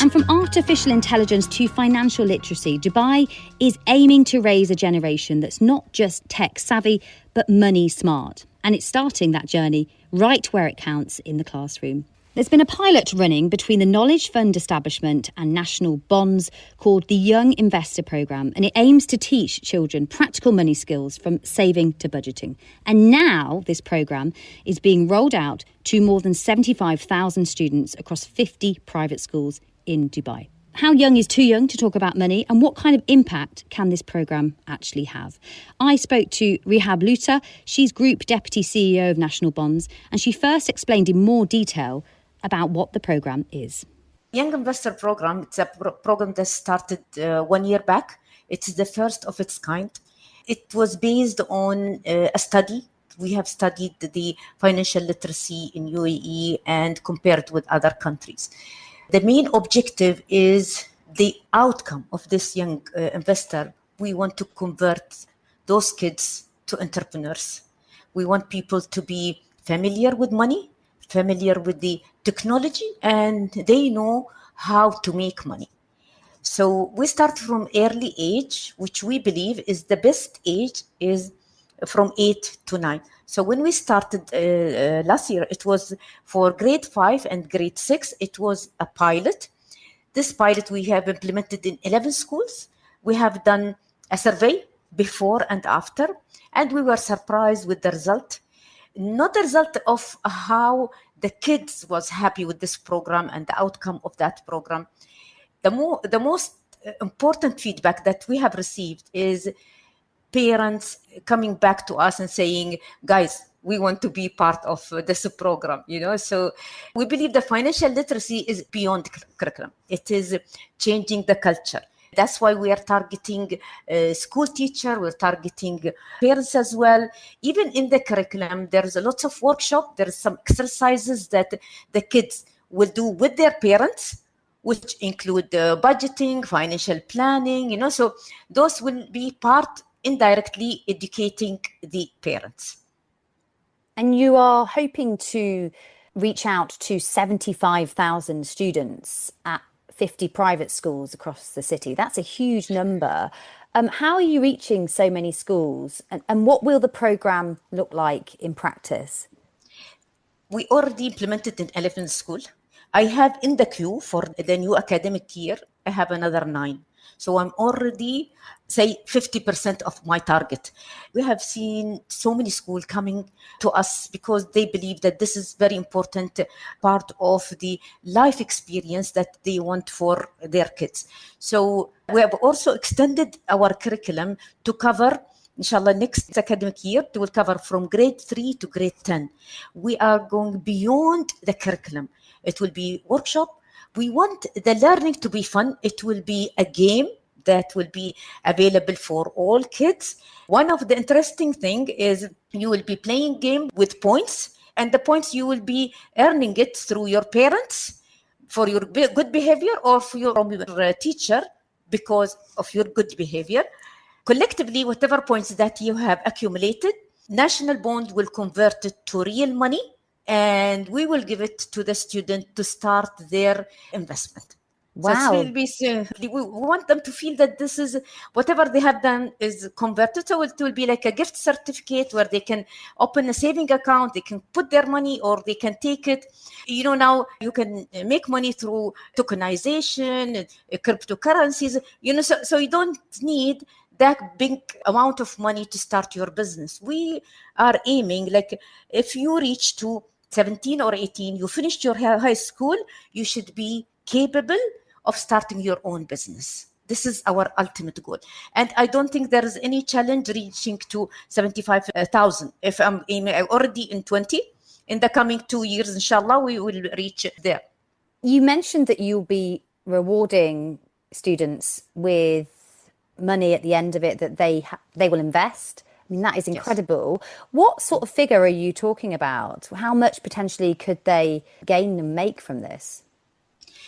And from artificial intelligence to financial literacy, Dubai is aiming to raise a generation that's not just tech savvy, but money smart. And it's starting that journey right where it counts, in the classroom. There's been a pilot running between the Knowledge Fund establishment and national bonds called the Young Investor Programme, and it aims to teach children practical money skills from saving to budgeting. And now this programme is being rolled out to more than 75,000 students across 50 private schools in Dubai. How young is too young to talk about money, and what kind of impact can this programme actually have? I spoke to Rehab Lootah. She's Group Deputy CEO of National Bonds, and she first explained in more detail about what the programme is. Young Investor Programme, it's a program that started 1 year back. It's the first of its kind. It was based on a study. We have studied the financial literacy in UAE and compared with other countries. The main objective is the outcome of this young investor. We want to convert those kids to entrepreneurs. We want people to be familiar with money, familiar with the technology, and they know how to make money. So we start from early age, which we believe is the best age is from 8 to 9. So when we started last year, it was for grade 5 and grade 6. It was a pilot. This pilot we have implemented in 11 schools. We have done a survey before and after, and we were surprised with the result. Not the result of how the kids was happy with this program and the outcome of that program. The most important feedback that we have received is parents coming back to us and saying, guys, we want to be part of this program, So we believe the financial literacy is beyond curriculum. It is changing the culture. That's why we are targeting school teacher, we're targeting parents as well. Even in the curriculum, there's a lot of workshop. There's some exercises that the kids will do with their parents, which include budgeting, financial planning, So those will be part indirectly educating the parents. And you are hoping to reach out to 75,000 students at 50 private schools across the city. That's a huge number. How are you reaching so many schools, and what will the programme look like in practice? We already implemented in 11 schools. I have in the queue for the new academic year, I have another 9. So I'm already, say, 50% of my target. We have seen so many schools coming to us because they believe that this is very important part of the life experience that they want for their kids. So we have also extended our curriculum to cover, inshallah, next academic year, it will cover from grade 3 to grade 10. We are going beyond the curriculum. It will be workshop. We want the learning to be fun. It will be a game that will be available for all kids. One of the interesting things is you will be playing game with points, and the points you will be earning it through your parents for your good behavior or for your teacher because of your good behavior. Collectively, whatever points that you have accumulated, National Bond will convert it to real money, and we will give it to the student to start their investment. Wow. So we want them to feel that this is whatever they have done is converted. So it will be like a gift certificate where they can open a saving account, they can put their money or they can take it. Now you can make money through tokenization, cryptocurrencies, so you don't need that big amount of money to start your business. We are aiming, like if you reach to 17 or 18, you finished your high school, you should be capable of starting your own business. This is our ultimate goal. And I don't think there is any challenge reaching to 75,000. If I'm aiming already in 20, in the coming 2 years, inshallah, we will reach there. You mentioned that you'll be rewarding students with money at the end of it that they will invest. I mean, that is incredible. Yes. What sort of figure are you talking about? How much potentially could they gain and make from this?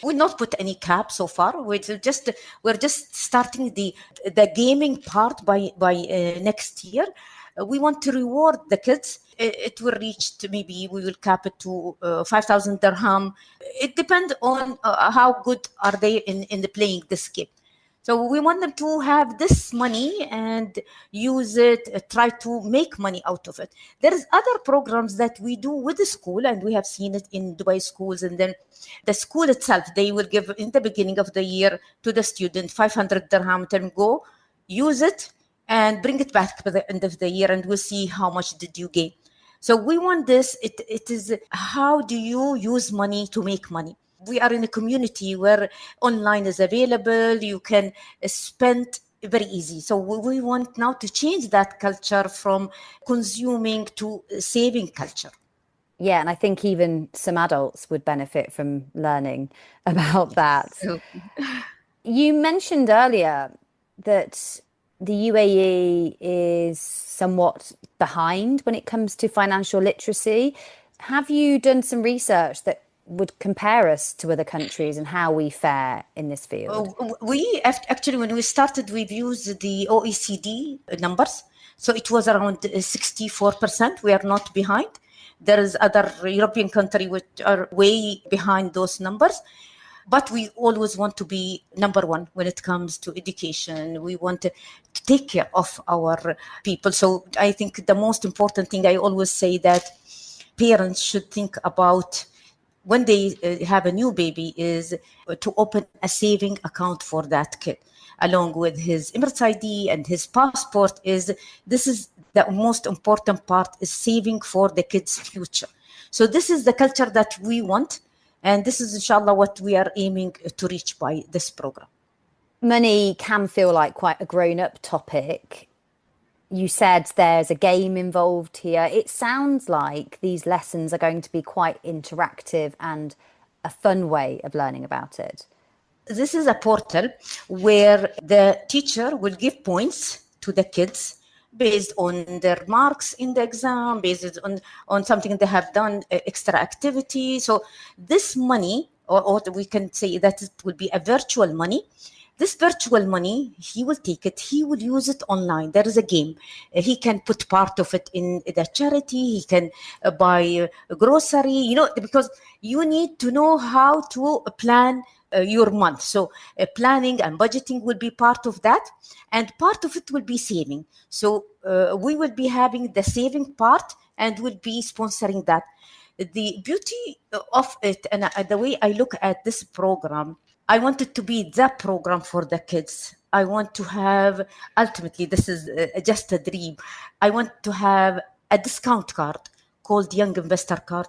We'll not put any cap so far. We're just starting the gaming part by next year. we want to reward the kids. It will reach to, maybe we will cap it to 5,000 dirham. It depends on how good are they in the playing this game. So we want them to have this money and use it, try to make money out of it. There is other programs that we do with the school, and we have seen it in Dubai schools. And then the school itself, they will give in the beginning of the year to the student 500 dirham, tell them go, use it, and bring it back by the end of the year, and we'll see how much did you gain. So we want this. It is how do you use money to make money? We are in a community where online is available. You can spend very easy. So we want now to change that culture from consuming to saving culture. Yeah, and I think even some adults would benefit from learning about that. You mentioned earlier that the UAE is somewhat behind when it comes to financial literacy. Have you done some research that would compare us to other countries and how we fare in this field? We actually, when we started, we've used the OECD numbers. So it was around 64%. We are not behind. There is other European countries which are way behind those numbers. But we always want to be number one when it comes to education. We want to take care of our people. So I think the most important thing, I always say that parents should think about when they have a new baby is to open a saving account for that kid, along with his Emirates ID and his passport. This is the most important part, is saving for the kid's future. So this is the culture that we want. And this is, inshallah, what we are aiming to reach by this program. Money can feel like quite a grown-up topic. You said there's a game involved here. It sounds like these lessons are going to be quite interactive and a fun way of learning about it. This is a portal where the teacher will give points to the kids based on their marks in the exam, based on something they have done, extra activity. So this money, or we can say that it will be a virtual money. This virtual money, he will take it, he will use it online. There is a game. He can put part of it in the charity, he can buy grocery, because you need to know how to plan your month. So planning and budgeting will be part of that, and part of it will be saving. So we will be having the saving part and will be sponsoring that. The beauty of it, and the way I look at this program, I want it to be the program for the kids. I want to have, ultimately, this is just a dream. I want to have a discount card called Young Investor Card,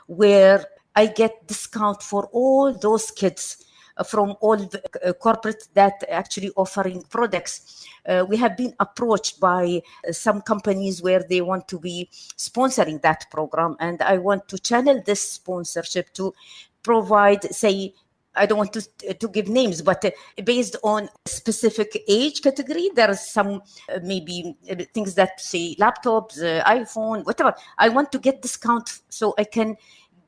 where I get discount for all those kids from all the corporates that actually offering products. We have been approached by some companies where they want to be sponsoring that program. And I want to channel this sponsorship to provide, say, I don't want to give names, but based on specific age category, there are some maybe things that say laptops, iPhone, whatever. I want to get discount so I can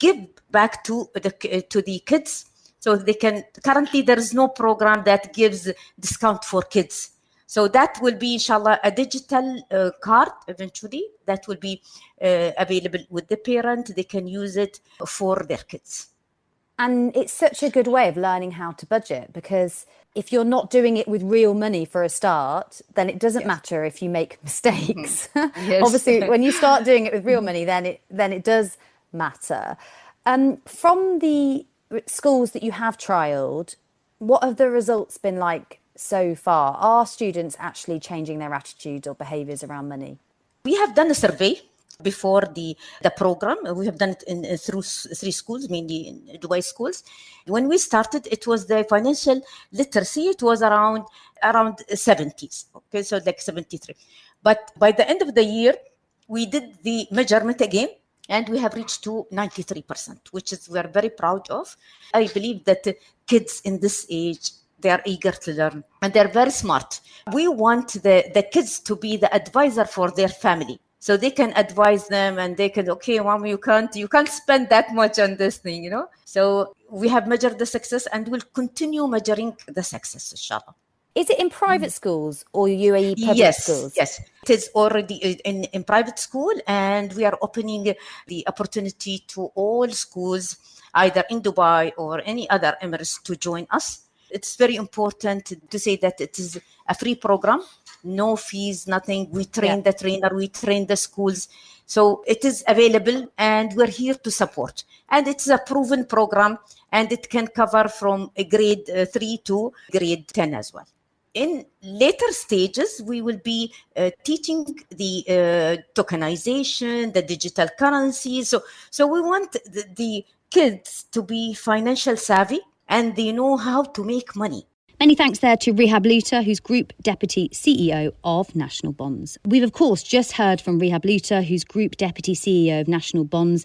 give back to the kids. So they can, currently there is no program that gives discount for kids. So that will be, inshallah, a digital card eventually that will be available with the parent. They can use it for their kids. And it's such a good way of learning how to budget, because if you're not doing it with real money for a start, then it doesn't matter if you make mistakes. Yes. Obviously, when you start doing it with real money, then it does matter. From the schools that you have trialed, what have the results been like so far? Are students actually changing their attitudes or behaviors around money? We have done a survey before the program. We have done it through 3 schools, mainly in Dubai schools. When we started, it was the financial literacy. It was around 70s. Okay, so like 73. But by the end of the year, we did the measurement again, and we have reached to 93%, which is we are very proud of. I believe that kids in this age, they are eager to learn and they're very smart. We want the kids to be the advisor for their family. So they can advise them and they can, okay, mom, you can't spend that much on this thing, So we have measured the success and will continue measuring the success, inshallah. Is it in private schools or UAE public schools? Yes. It is already in private school, and we are opening the opportunity to all schools, either in Dubai or any other Emirates, to join us. It's very important to say that it is a free program, no fees, nothing. We train the trainer, we train the schools. So it is available, and we're here to support. And it's a proven program, and it can cover from grade 3 to grade 10 as well. In later stages, we will be teaching the tokenization, the digital currency. So we want the kids to be financial savvy, and they know how to make money. Many thanks there to Rehab Lootah, who's Group Deputy CEO of National Bonds. We've, of course, just heard from Rehab Lootah, who's Group Deputy CEO of National Bonds.